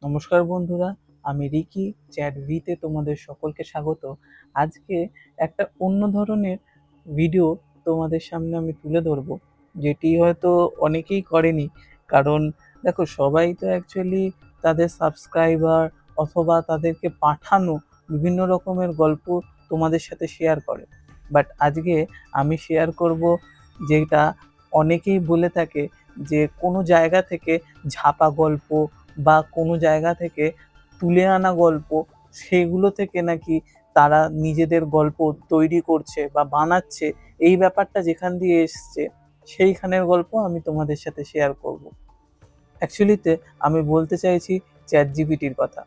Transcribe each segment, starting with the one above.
নমস্কার বন্ধুরা, আমি রিকি চ্যাট ভিতে তোমাদের সকলকে স্বাগত। আজকে একটা অন্য ধরনের ভিডিও তোমাদের সামনে আমি তুলে ধরবো, যেটি হয়তো অনেকেই করেনি। কারণ দেখো, সবাই তো অ্যাকচুয়ালি তাদের সাবস্ক্রাইবার অথবা তাদেরকে পাঠানো বিভিন্ন রকমের গল্প তোমাদের সাথে শেয়ার করে। বাট আজকে আমি শেয়ার করব যেটা অনেকেই বলে থাকে, যে কোনো জায়গা থেকে ঝাপা গল্প বা কোনো জায়গা থেকে তুলে আনা গল্প, সেগুলো থেকে নাকি তারা নিজেদের গল্প তৈরি করছে বা বানাচ্ছে। এই ব্যাপারটা যেখান দিয়ে এসছে, সেইখানের গল্প আমি তোমাদের সাথে শেয়ার করব। অ্যাকচুয়ালিতে আমি বলতে চাইছি চ্যাট জিপিটির কথা।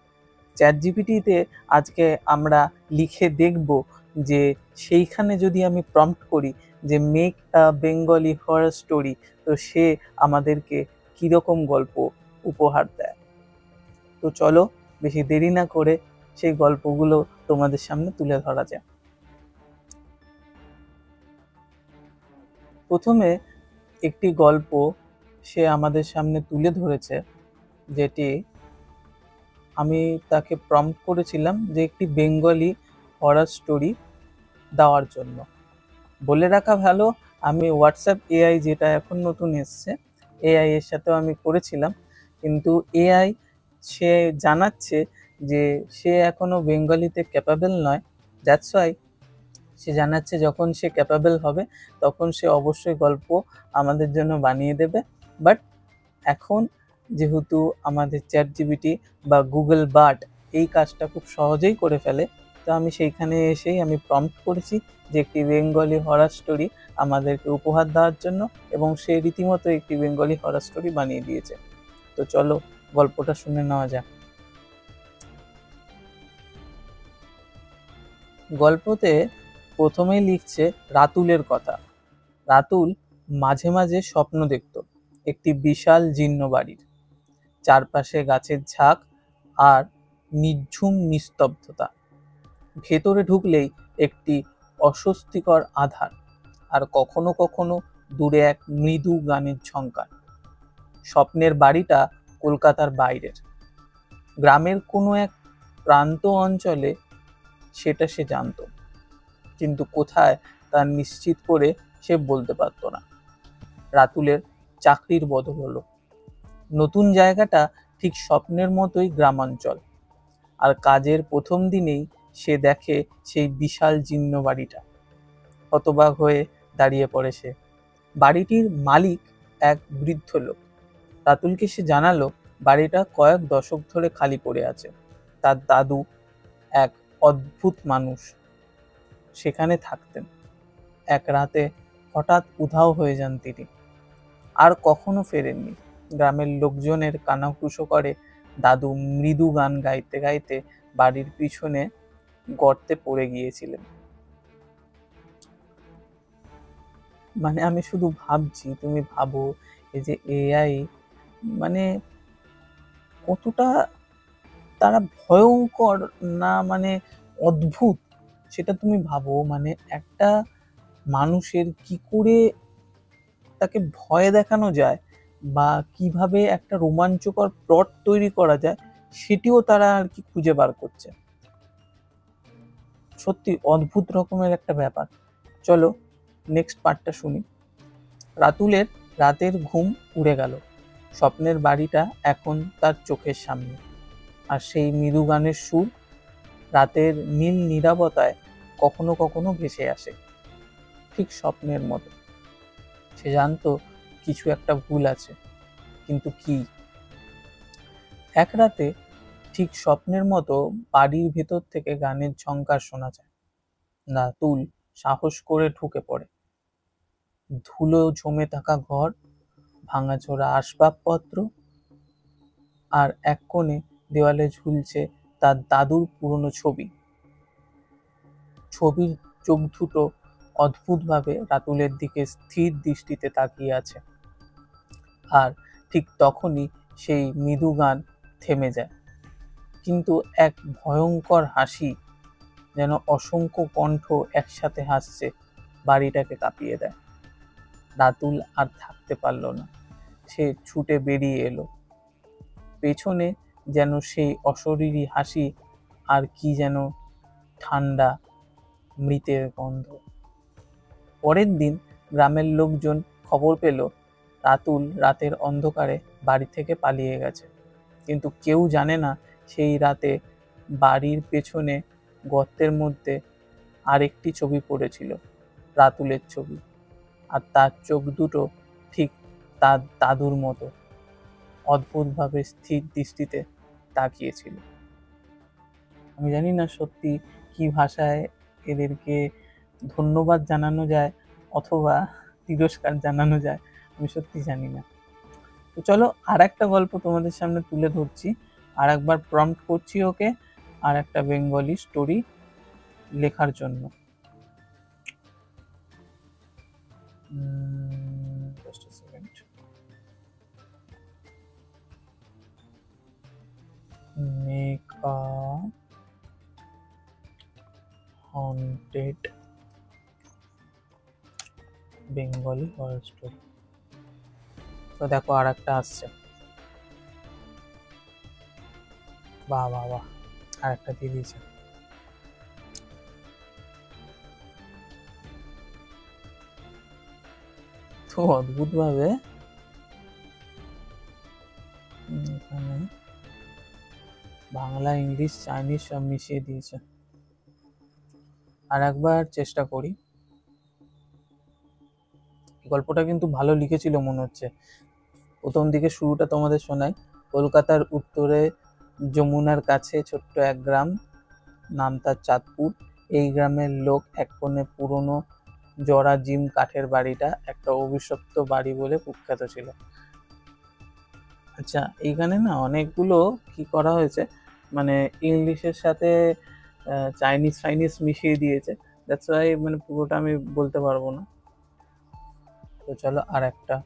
চ্যাট জিপিটিতে আজকে আমরা লিখে দেখব যে সেইখানে যদি আমি প্রম্পট করি যে make a Bengali horror story, তো সে আমাদেরকে কীরকম গল্প উপহার দেয়। তো চলো, বেশি দেরি না করে সেই গল্পগুলো তোমাদের সামনে তুলে ধরা যায়। প্রথমে একটি গল্প সে আমাদের সামনে তুলে ধরেছে, যেটি আমি তাকে প্রম্পট করেছিলাম যে একটি বেঙ্গলি হরর স্টোরি দেওয়ার জন্য। বলে রাখা ভালো, আমি হোয়াটসঅ্যাপ এআই, যেটা এখন নতুন এসছে, এআই এর সাথেও আমি করেছিলাম, কিন্তু এআই সে জানাচ্ছে যে সে এখনো বেঙ্গলিতে ক্যাপাবল নয়। দ্যাটস ওয়াই সে জানাচ্ছে যখন সে ক্যাপাবল হবে তখন সে অবশ্যই গল্প আমাদের জন্য বানিয়ে দেবে। বাট এখন যেহেতু আমাদের চ্যাট জিপিটি বা গুগল বার্ড এই কাজটা খুব সহজেই করে ফেলে, তো আমি সেইখানে এসেই আমি প্রম্পট করেছি যে একটি বেঙ্গলি হরর স্টোরি আমাদেরকে উপহার দেওয়ার জন্য, এবং সে রীতিমতো একটি বেঙ্গলি হরর স্টোরি বানিয়ে দিয়েছে। তো চলো গল্পটা শুনে নেওয়া যাক। গল্পতে প্রথমেই লিখছে রাতুলের কথা। রাতুল মাঝে মাঝে স্বপ্ন দেখত একটি বিশাল জীর্ণ বাড়ির, চারপাশে গাছের ঝাঁক আর নিঝুম নিস্তব্ধতা। ভেতরে ঢুকলেই একটি অস্বস্তিকর আধার, আর কখনো কখনো দূরে এক মৃদু গানের ঝঙ্কার। স্বপ্নের বাড়িটা কলকাতার বাইরের, গ্রামের কোনো এক প্রান্ত অঞ্চলে, সেটা সে জানত, কিন্তু কোথায় তা নিশ্চিত করে সে বলতে পারত না। রাতুলের চাকরির বদল হলো। নতুন জায়গাটা ঠিক স্বপ্নের মতোই গ্রামাঞ্চল, আর কাজের প্রথম দিনেই সে দেখে সেই বিশাল জীর্ণ বাড়িটা। হতবাক হয়ে দাঁড়িয়ে পড়ে সে। বাড়িটির মালিক এক বৃদ্ধ লোক। রাতুলকে সে জানালো বাড়িটা কয়েক দশক ধরে খালি পড়ে আছে। তার দাদু, এক অদ্ভুত মানুষ, সেখানে থাকতেন। এক রাতে হঠাৎ উধাও হয়ে যান তিনি, আর কখনো ফেরেননি। গ্রামের লোকজনের কানাঘুষো করে দাদু মৃদু গান গাইতে গাইতে বাড়ির পিছনে গর্তে পড়ে গিয়েছিলেন। মানে আমি শুধু ভাবছি, তুমি ভাবো এই যে এআই, মানে কতটা তারা ভয়ঙ্কর, না মানে অদ্ভুত, সেটা তুমি ভাবো। মানে একটা মানুষের কি করে তাকে ভয় দেখানো যায়, বা কিভাবে একটা রোমাঞ্চকর প্লট তৈরি করা যায়, সেটিও তারা আর কি খুঁজে বার করছে। সত্যি অদ্ভুত রকমের একটা ব্যাপার। চলো নেক্সট পার্টটা শুনি। রাতুলের রাতের ঘুম উড়ে গেল। স্বপ্নের বাড়িটা এখন তার চোখের সামনে, আর সেই মৃদু গানের সুর রাতের নীল নীরবতায় কখনো কখনো ভেসে আসে, ঠিক স্বপ্নের মতো। সে জানতো কিছু একটা ভুল আছে, কিন্তু কি? এক রাতে ঠিক স্বপ্নের মতো বাড়ির ভেতর থেকে গানের ঝংকার শোনা যায়। রাতুল সাহস করে ঢুকে পড়ে। ধুলো জমে থাকা ঘর, ভাঙাচোরা আসবাবপত্র, আর এক কোণে দেওয়ালে ঝুলছে তার দাদুর পুরনো ছবি। ছবির চোখ দুটো অদ্ভুতভাবে রাতুলের দিকে স্থির দৃষ্টিতে তাকিয়ে আছে। আর ঠিক তখনই সেই মৃদু গান থেমে যায়, কিন্তু এক ভয়ঙ্কর হাসি, যেন অসংখ্য কণ্ঠ একসাথে হাসছে, বাড়িটাকে কাঁপিয়ে দেয়। রাতুল আর থাকতে পারল না। সে ছুটে বেরিয়ে এলো। পেছনে যেন সেই অশরীরী হাসি, আর কি যেন ঠান্ডা মৃতের গন্ধ। পরের দিন গ্রামের লোকজন খবর পেল রাতুল রাতের অন্ধকারে বাড়ি থেকে পালিয়ে গেছে। কিন্তু কেউ জানে না সেই রাতে বাড়ির পেছনে গর্তের মধ্যে আরেকটি ছবি পড়েছিল, রাতুলের ছবি। আর তার চোখ দুটো ঠিক তার দাদুর মতো অদ্ভুতভাবে স্থির দৃষ্টিতে তাকিয়েছিল। আমি জানি না সত্যি কি ভাষায় এদেরকে ধন্যবাদ জানানো যায় অথবা তিরস্কার জানানো যায়, আমি সত্যি জানি না। তো চলো আর একটা গল্প তোমাদের সামনে তুলে ধরছি, আর একবার প্রম্পট করছি ওকে আর একটা বেঙ্গলি স্টোরি লেখার জন্য। Just a second. Make a haunted Bengali horror story. তো দেখো আর একটা আসছে, বাহ বাহ বাহ, আর একটা দিয়ে দিয়েছে। তো অদ্ভুত ভাবে এখানে বাংলা, ইংলিশ, চাইনিজ সব মিশিয়ে দিয়েছে। আর একবার চেষ্টা করি। গল্পটা কিন্তু ভালো লিখেছিল মনে হচ্ছে। প্রথম দিকে শুরুটা তোমাদের শোনাই। কলকাতার উত্তরে যমুনার কাছে ছোট্ট এক গ্রাম, নাম তার চাঁদপুর। এই গ্রামের লোক এক কোণে পুরনো জরা জিম কাঠের বাড়িটা একটা অভিশপ্ত বাড়ি বলে কুখ্যাত ছিল। আচ্ছা, এইখানে না অনেকগুলো কি করা হয়েছে, মানে ইংলিশের সাথে চাইনিজ ফাইনিজ মিশিয়ে দিয়েছে। দ্যাটস ওয়াই মানে পুরোটা আমি বলতে পারবো না। তো চলো আর একটা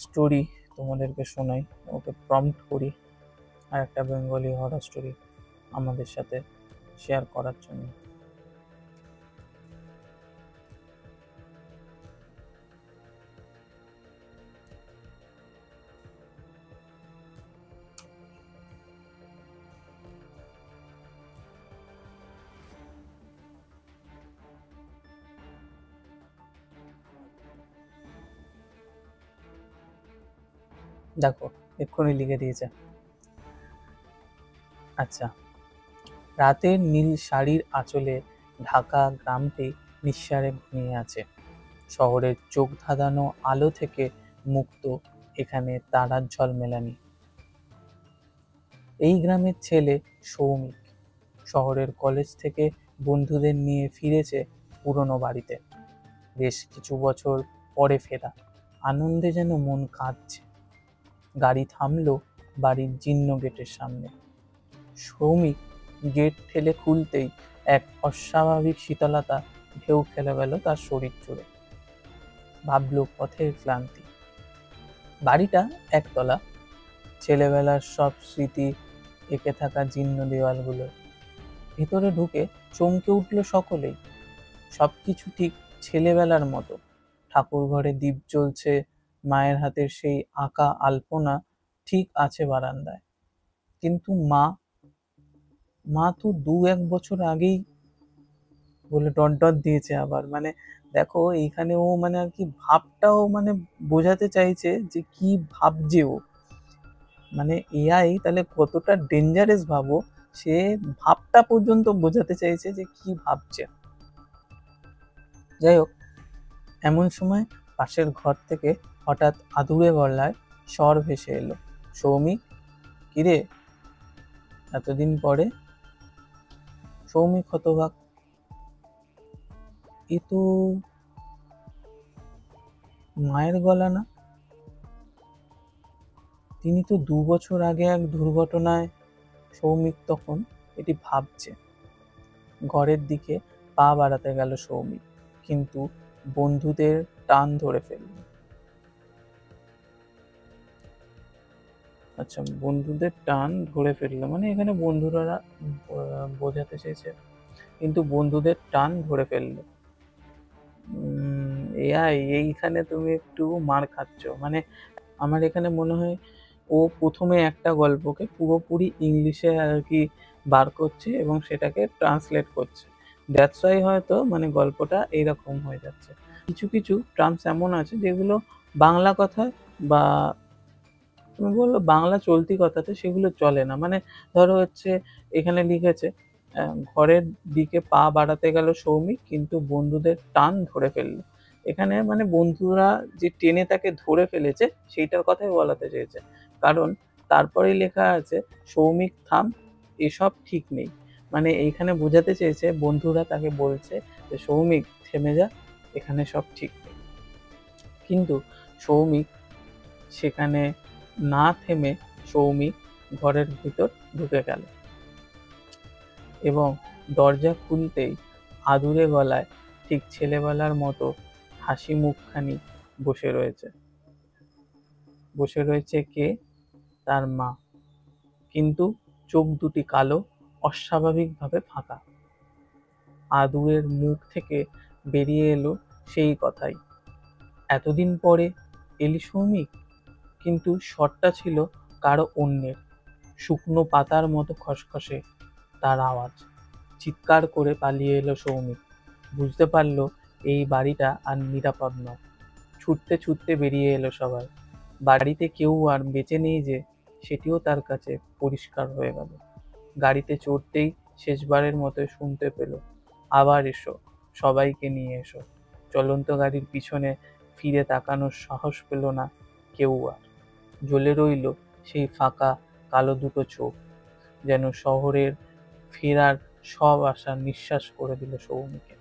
স্টোরি তোমাদেরকে শোনাই, ওকে প্রম্পট করি আর একটা বেঙ্গলি হরর স্টোরি আমাদের সাথে শেয়ার করার জন্য। দেখো এক্ষুনি লিখে দিয়েছে। আচ্ছা, রাতের নীল শাড়ির আঁচলে ঢাকা গ্রামটি নিঃসাড়ে ঘুমিয়ে আছে। শহরের চোখ ধাঁধানো আলো থেকে মুক্ত এখানে তারার ঝলমেলানি। এই গ্রামের ছেলে সৌমিক শহরের কলেজ থেকে বন্ধুদের নিয়ে ফিরেছে পুরনো বাড়িতে। বেশ কিছু বছর পরে ফেরা, আনন্দে যেন মন কাঁদছে। গাড়ি থামলো বাড়ির জীর্ণ গেটের সামনে। সৌমিক গেট ঠেলে খুলতেই এক অস্বাভাবিক শীতলতা ঢেউ খেলে গেল তার শরীর জুড়ে। ভাবল পথের ক্লান্তি। বাড়িটা একতলা, ছেলেবেলার সব স্মৃতি এঁকে থাকা জীর্ণ দেওয়ালগুলো। ভিতরে ঢুকে চমকে উঠল সকলেই। সবকিছু ঠিক ছেলেবেলার মতো। ঠাকুর ঘরে দীপ জ্বলছে, মায়ের হাতের সেই আঁকা আলপনা ঠিক আছে বারান্দায়। কিন্তু মা মা তো 2-1 বছর আগেই বলে ডট ডট দিয়েছে আবার। মানে দেখো এইখানে ও মানে আর কি ভাবটাও মানে বোঝাতে চাইছে যে কি ভাবছে ও। মানে এআই তাহলে কতটা ডেঞ্জারাস ভাবো, সে ভাবটা পর্যন্ত বোঝাতে চাইছে যে কি ভাবছে। যাই হোক, এমন সময় পাশের ঘর থেকে হঠাৎ আদুরে গলায় স্বর ভেসে এলো, সৌমিক, কিরে এতদিন পরে? সৌমিক হতবাক, এ তো মায়ের গলা না। তিনি তো 2 বছর আগে এক দুর্ঘটনায়। সৌমিক তখন এটি ভাবছে। ঘরের দিকে পা বাড়াতে গেল সৌমিক, কিন্তু বন্ধুদের টান ধরে ফেলল। আচ্ছা, বন্ধুদের টান ধরে ফেললো মানে এখানে বন্ধুরা বোঝাতে চেয়েছে, কিন্তু বন্ধুদের টান ধরে ফেললো। এআই এইখানে তুমি একটু মার খাচ্ছ। মানে আমার এখানে মনে হয় ও প্রথমে একটা গল্পকে পুরোপুরি ইংলিশে আর কি বার করছে এবং সেটাকে ট্রান্সলেট করছে। দ্যাটস ওয়াই হয়তো মানে গল্পটা এইরকম হয়ে যাচ্ছে। কিছু কিছু টার্মস এমন আছে যেগুলো বাংলা কথায় বা তুমি বললো বাংলা চলতি কথাতে সেগুলো চলে না। মানে ধরো হচ্ছে এখানে লিখেছে ঘরের দিকে পা বাড়াতে গেল সৌমিক, কিন্তু বন্ধুদের টান ধরে ফেললো। এখানে মানে বন্ধুরা যে টেনে তাকে ধরে ফেলেছে সেইটার কথাই বলাতে চেয়েছে। কারণ তারপরেই লেখা আছে সৌমিক থাম, এসব ঠিক নেই। মানে এইখানে বোঝাতে চেয়েছে বন্ধুরা তাকে বলছে যে সৌমিক থেমে যা, এখানে সব ঠিক নেই। কিন্তু সৌমিক সেখানে না থেমে সৌমিক ঘরের ভিতর ঢুকে গেল এবং দরজা খুলতেই আদুরে গলায় ঠিক ছেলেবেলার মতো হাসি মুখখানি বসে রয়েছে কে? তার মা। কিন্তু চোখ দুটি কালো, অস্বাভাবিকভাবে ফাঁকা। আদুরের মুখ থেকে বেরিয়ে এলো সেই কথাই, এতদিন পরে এলি সৌমিক। কিন্তু স্বরটা ছিল কারো অন্যের। শুকনো পাতার মতো খসখসে তার আওয়াজ। চিৎকার করে পালিয়ে এলো সৌমিক। বুঝতে পারলো এই বাড়িটা আর নিরাপদ নয়। ছুটতে ছুটতে বেরিয়ে এলো সবাই। বাড়িতে কেউ আর বেঁচে নেই যে সেটিও তার কাছে পরিষ্কার হয়ে গেল। গাড়িতে চড়তেই শেষবারের মতো শুনতে পেল, আবার এসো, সবাইকে নিয়ে এসো। চলন্ত গাড়ির পিছনে ফিরে তাকানোর সাহস পেল না কেউ আর। জ্বলে রইল সেই ফাঁকা কালো দুটো চোখ, যেন শহরের ফেরার সব আশা নিঃশ্বাস করে দিল সৌমিকে।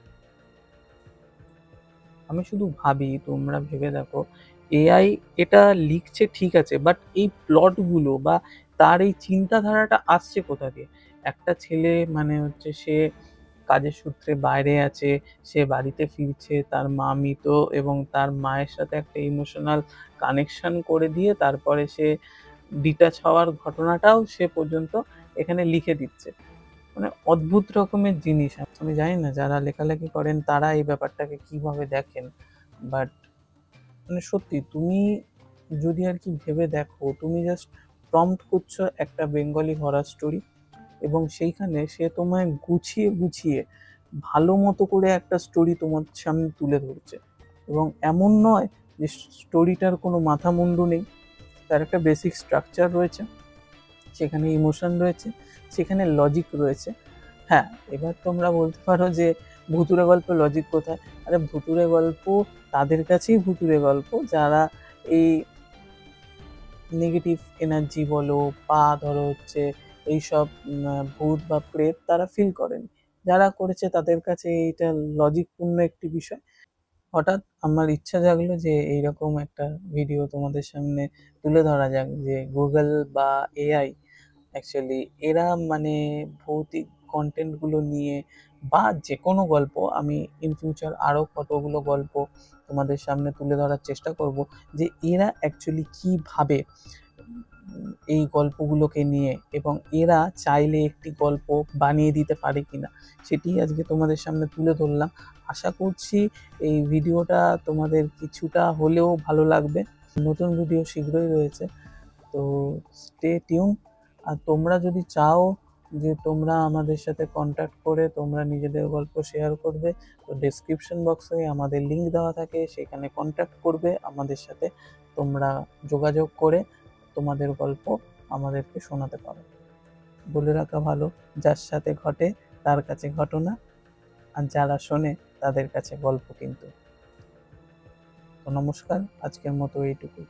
আমি শুধু ভাবি, তোমরা ভেবে দেখো, এআই এটা লিখছে ঠিক আছে, বাট এই প্লটগুলো বা তার এই চিন্তাধারাটা আসছে কোথা দিয়ে? একটা ছেলে মানে হচ্ছে সে কাজের সূত্রে বাইরে আছে, সে বাড়িতে ফিরছে, তার মা মৃত এবং তার মায়ের সাথে একটা ইমোশনাল কানেকশন করে দিয়ে তারপরে সে ডিটাচ হওয়ার ঘটনাটাও সে পর্যন্ত এখানে লিখে দিচ্ছে। মানে অদ্ভুত রকমের জিনিস। আমি জানি না যারা লেখালেখি করেন তারা এই ব্যাপারটাকে কিভাবে দেখেন, বাট মানে সত্যি তুমি যদি আর কি ভেবে দেখো, তুমি জাস্ট প্রম্পট করছো একটা বেঙ্গলি হরর স্টোরি এবং সেইখানে সে তোমায় গুছিয়ে গুছিয়ে ভালো মতো করে একটা স্টোরি তোমার সামনে তুলে ধরছে। এবং এমন নয় যে স্টোরিটার কোনো মাথা মুন্ডু নেই, তার একটা বেসিক স্ট্রাকচার রয়েছে, সেখানে ইমোশন রয়েছে, সেখানে লজিক রয়েছে। হ্যাঁ, এবার তোমরা বলতে পারো যে ভুতুড়ে গল্পে লজিক কোথায়? আরে ভুতুড়ে গল্প তাদের কাছেই ভুতুড়ে গল্প যারা এই নেগেটিভ এনার্জি বলো বা ধরো হচ্ছে এইসব ভূত বা প্রেত তারা ফিল করেন। যারা করেছে তাদের কাছে এইটা লজিকপূর্ণ একটি বিষয়। হঠাৎ আমার ইচ্ছা জাগলো যে এইরকম একটা ভিডিও তোমাদের সামনে তুলে ধরা যাক, যে গুগল বা এআই অ্যাকচুয়ালি এরা মানে ভৌতিক কন্টেন্টগুলো নিয়ে বা যে কোনো গল্প, আমি ইন ফিউচার আরও কতগুলো গল্প তোমাদের সামনে তুলে ধরার চেষ্টা করব, যে এরা অ্যাকচুয়ালি কীভাবে এই গল্পগুলোকে নিয়ে এবং এরা চাইলে একটি গল্প বানিয়ে দিতে পারে কিনা সেটি আজকে তোমাদের সামনে তুলে ধরলাম। আশা করছি এই ভিডিওটা তোমাদের কিছুটা হলেও ভালো লাগবে। নতুন ভিডিও শীঘ্রই রয়েছে, তো স্টে টিউন। আর তোমরা যদি চাও যে তোমরা আমাদের সাথে কন্ট্যাক্ট করে তোমরা নিজেদের গল্প শেয়ার করবে, তো ডেসক্রিপশন বক্সে আমাদের লিঙ্ক দেওয়া থাকে, সেখানে কন্ট্যাক্ট করবে আমাদের সাথে। তোমরা যোগাযোগ করে তোমাদের গল্প আমাদেরকে শোনাতে পারো। বলে রাখা ভালো, যার সাথে ঘটে তার কাছে ঘটনা, আর যারা শোনে তাদের কাছে গল্প। কিন্তু তো নমস্কার, আজকের মতো এইটুকুই।